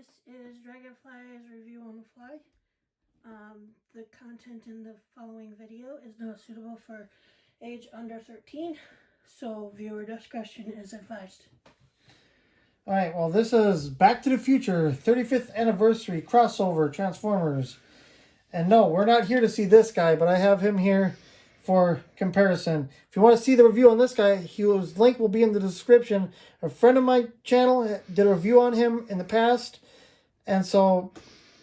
This is Dragonflyes review on the fly. The content in the following video is not suitable for age under 13, so viewer discretion is advised. Alright, well this is Back to the Future 35th Anniversary Crossover Transformers. And no, we're not here to see this guy, but I have him here for comparison. If you want to see the review on this guy, his link will be in the description. A friend of my channel did a review on him in the past, and so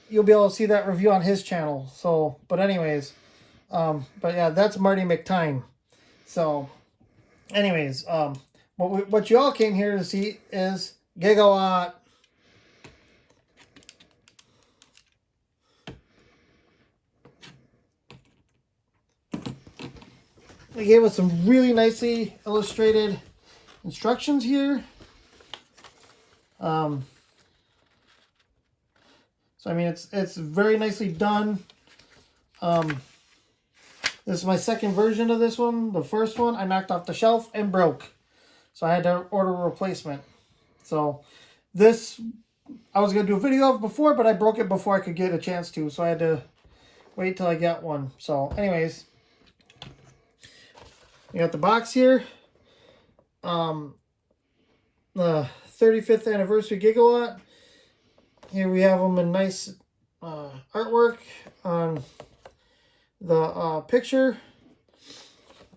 you'll be able to see that review on his channel. So, but anyways, but yeah, that's Marty McTime. So, anyways, what you all came here to see is Gigawatt. They gave us some really nicely illustrated instructions here. So I mean, it's very nicely done. This is my second version of this one. The first one I knocked off the shelf and broke, so I had to order a replacement. So this I was gonna do a video of before, but I broke it before I could get a chance to, so I had to wait till I got one. So anyways, we got the box here. The 35th anniversary Gigawatt. Here we have them in nice artwork on the picture.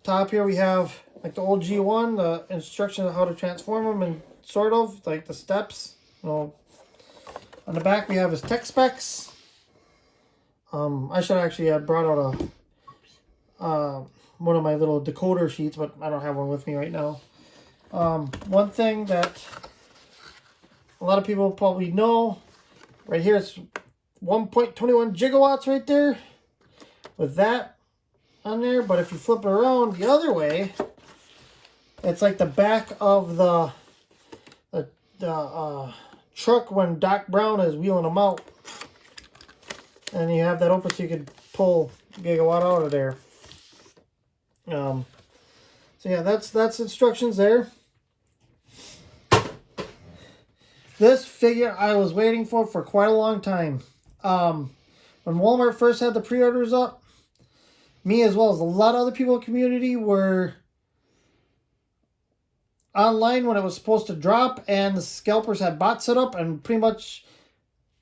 Top here we have like the old G1, the instructions on how to transform them, and sort of like the steps. You know, on the back we have his tech specs. I should actually have brought out a one of my little decoder sheets, but I don't have one with me right now. One thing that a lot of people probably know, right here, it's 1.21 gigawatts right there with that on there. But if you flip it around the other way, it's like the back of the truck when Doc Brown is wheeling them out, and you have that open so you can pull Gigawatt out of there. So yeah, that's instructions there. This figure I was waiting for quite a long time. When Walmart first had the pre-orders up, me as well as a lot of other people in the community were online when it was supposed to drop, and the scalpers had bots set up, and pretty much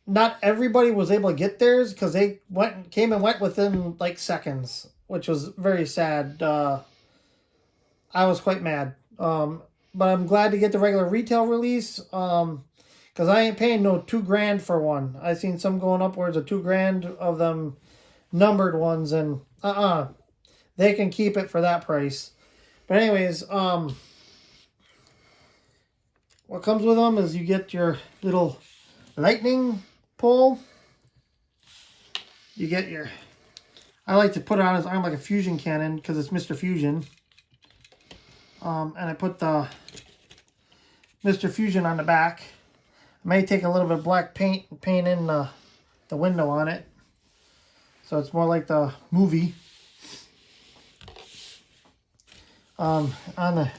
not everybody was able to get theirs because they came and went within like seconds, which was very sad. I was quite mad. But I'm glad to get the regular retail release. Because I ain't paying no $2 grand for one. I've seen some going upwards of $2 grand of them numbered ones, and they can keep it for that price. But anyways, what comes with them is you get your little lightning pole. You get your, I like to put it on his arm like a fusion cannon because it's Mr. Fusion. And I put the Mr. Fusion on the back. I may take a little bit of black paint and paint in the window on it, so it's more like the movie. On the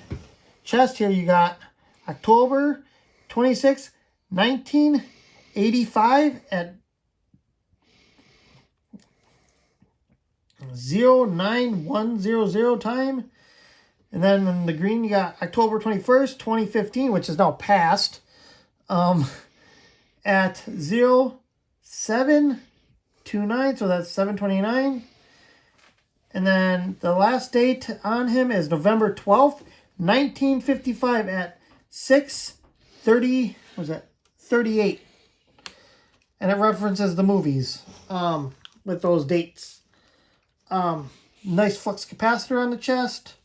chest here you got October 26, 1985 at 09100 time. And then in the green you got October 21st, 2015, which is now past. At 0729, so that's 729. And then the last date on him is November 12th, 1955 at 6:30, what was that? 38. And it references the movies with those dates. Nice flux capacitor on the chest.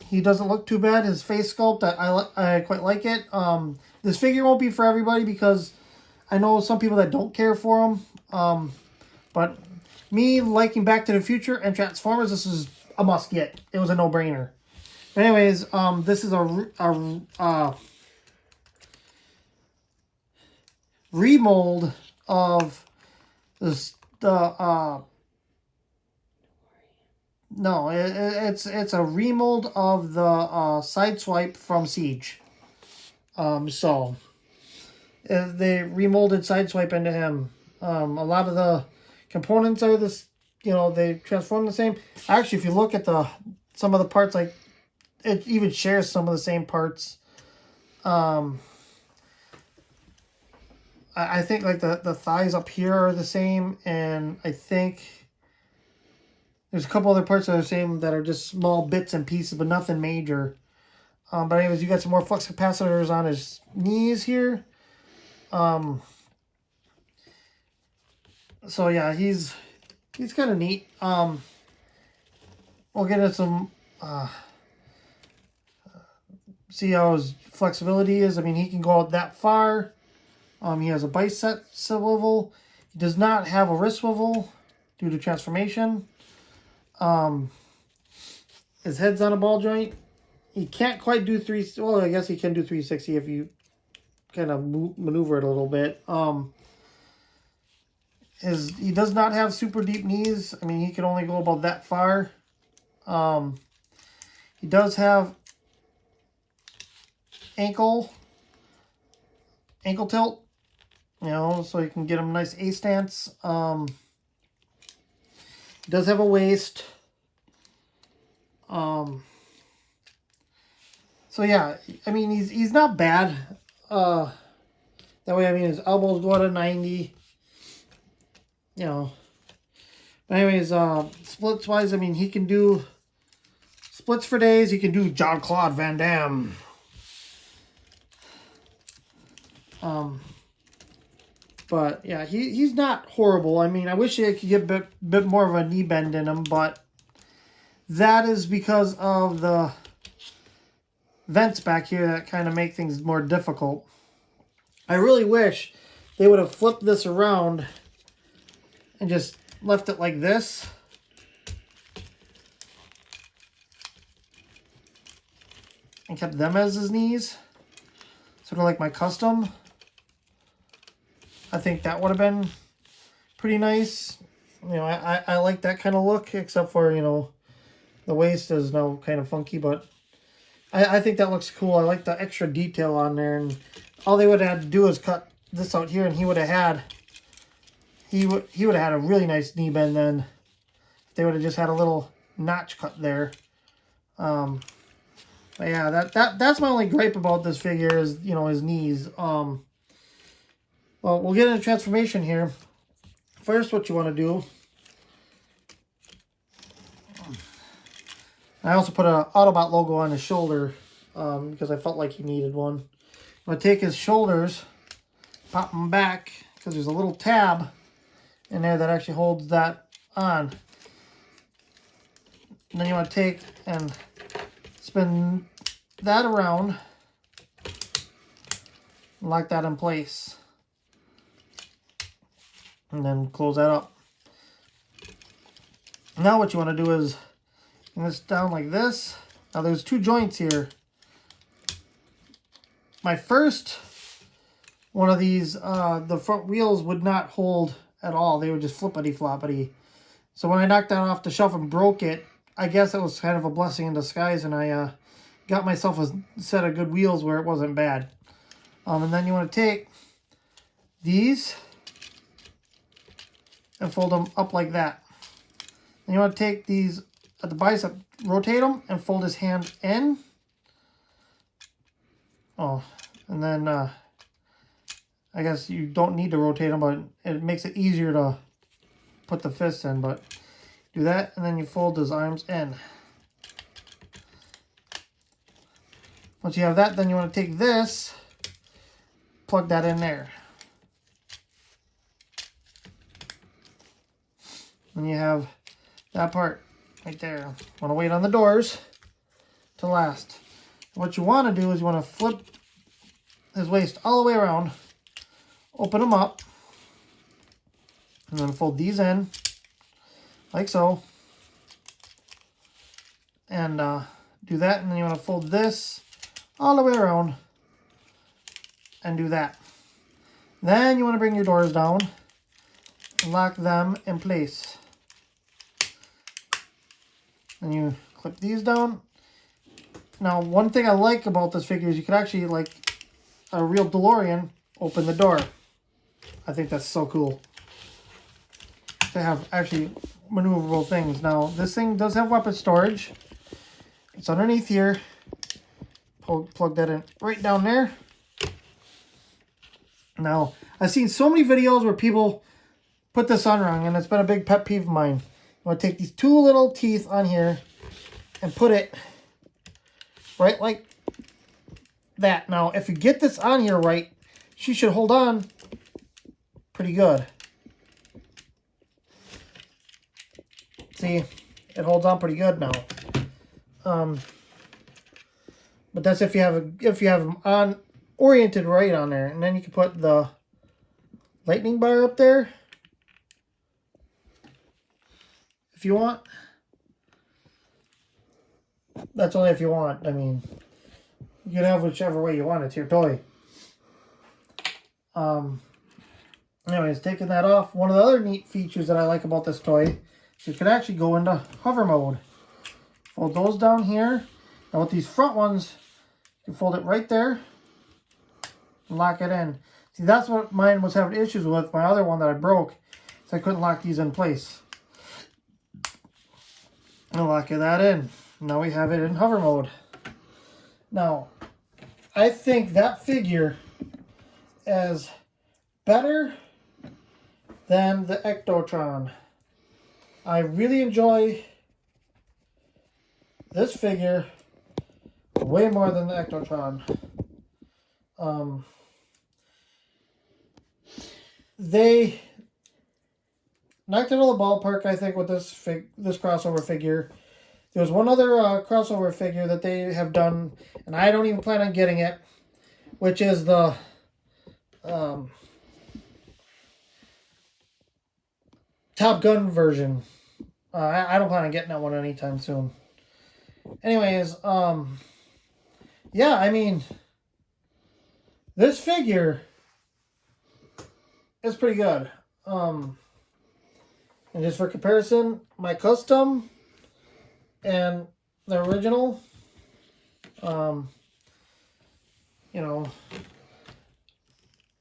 He doesn't look too bad. His face sculpt, I quite like it. This figure won't be for everybody because I know some people that don't care for him. But me liking Back to the Future and Transformers, this is a must get. It was a no-brainer. Anyways, this is a remold of the No, it's a remold of the side swipe from Siege. So they remolded Sideswipe into him. A lot of the components are this, you know, they transform the same. Actually, if you look at some of the parts, like it even shares some of the same parts. I think like the thighs up here are the same, and I think there's a couple other parts that are the same that are just small bits and pieces, but nothing major. But anyways, you got some more flux capacitors on his knees here. So yeah, he's kind of neat. We'll get into some see how his flexibility is. I mean, he can go out that far. He has a bicep swivel. He does not have a wrist swivel due to transformation. His head's on a ball joint. He can't quite do well, I guess he can do 360 if you kind of maneuver it a little bit. He does not have super deep knees. I mean, he can only go about that far. He does have ankle tilt, you know, so you can get him a nice A stance. He does have a waist. So yeah, I mean, he's not bad. That way, I mean, his elbows go out of 90. You know. But anyways, splits wise, I mean, he can do splits for days. He can do Jean-Claude Van Damme. But yeah, he's not horrible. I mean, I wish he could get a bit more of a knee bend in him, but that is because of the vents back here that kind of make things more difficult. I really wish they would have flipped this around and just left it like this. And kept them as his knees. Sort of like my custom. I think that would have been pretty nice. You know, I like that kind of look, except for, you know, the waist is now kind of funky, but I think that looks cool. I like the extra detail on there, and all they would have had to do is cut this out here, and he would have had a really nice knee bend then. If they would have just had a little notch cut there. But yeah, that's my only gripe about this figure is, you know, his knees. Well, we'll get into transformation here. First, what you want to do, I also put an Autobot logo on his shoulder because I felt like he needed one. I'm going to take his shoulders, pop them back, because there's a little tab in there that actually holds that on. And then you want to take and spin that around and lock that in place. And then close that up. Now what you want to do is bring this down like this. Now there's two joints here. My first one of these, the front wheels would not hold at all. They would just flippity floppity. So when I knocked that off the shelf and broke it, I guess it was kind of a blessing in disguise, and I got myself a set of good wheels where it wasn't bad. And then you want to take these and fold them up like that. And you want to take these at the bicep, rotate them, and fold his hand in. Oh, and then I guess you don't need to rotate them, but it makes it easier to put the fist in. But do that, and then you fold his arms in. Once you have that, then you want to take this, plug that in there. And you have that part right there. Want to wait on the doors to last. What you want to do is you want to flip his waist all the way around, open them up, and then fold these in like so, and do that. And then you want to fold this all the way around and do that. Then you want to bring your doors down and lock them in place. And you clip these down. Now, one thing I like about this figure is you could actually, like a real DeLorean, open the door. I think that's so cool. They have actually maneuverable things. Now, this thing does have weapon storage. It's underneath here. Plug that in right down there. Now, I've seen so many videos where people put this on wrong, and it's been a big pet peeve of mine. I'm going to take these two little teeth on here and put it right like that. Now, if you get this on here right, she should hold on pretty good. See, it holds on pretty good now. But that's if you have them on oriented right on there, and then you can put the lightning bar up there if you want. That's only if you want. I mean, you can have whichever way you want. It's your toy. Anyways, taking that off, one of the other neat features that I like about this toy is you can actually go into hover mode. Fold those down here. Now with these front ones, you fold it right there and lock it in. See, that's what mine was having issues with. My other one that I broke, so I couldn't lock these in place. And lock that in. Now we have it in hover mode. Now, I think that figure is better than the Ectotron. I really enjoy this figure way more than the Ectotron. They knocked it out of the ballpark, I think, with this crossover figure. There was one other crossover figure that they have done, and I don't even plan on getting it, which is the Top Gun version. I don't plan on getting that one anytime soon. Anyways, yeah, I mean, this figure is pretty good. And just for comparison, my custom and the original, you know,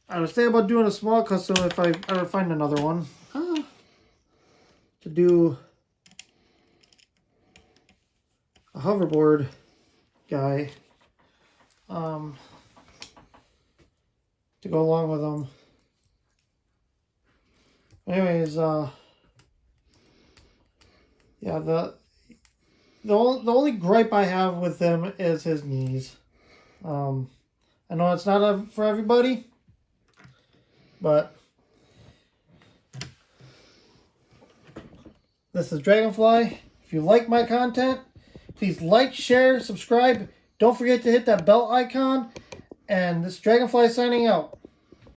I was thinking about doing a small custom if I ever find another one. To do a hoverboard guy to go along with them. Anyways, yeah, the only gripe I have with him is his knees. I know it's not for everybody, but this is Dragonfly. If you like my content, please like, share, subscribe. Don't forget to hit that bell icon. And this is Dragonfly signing out.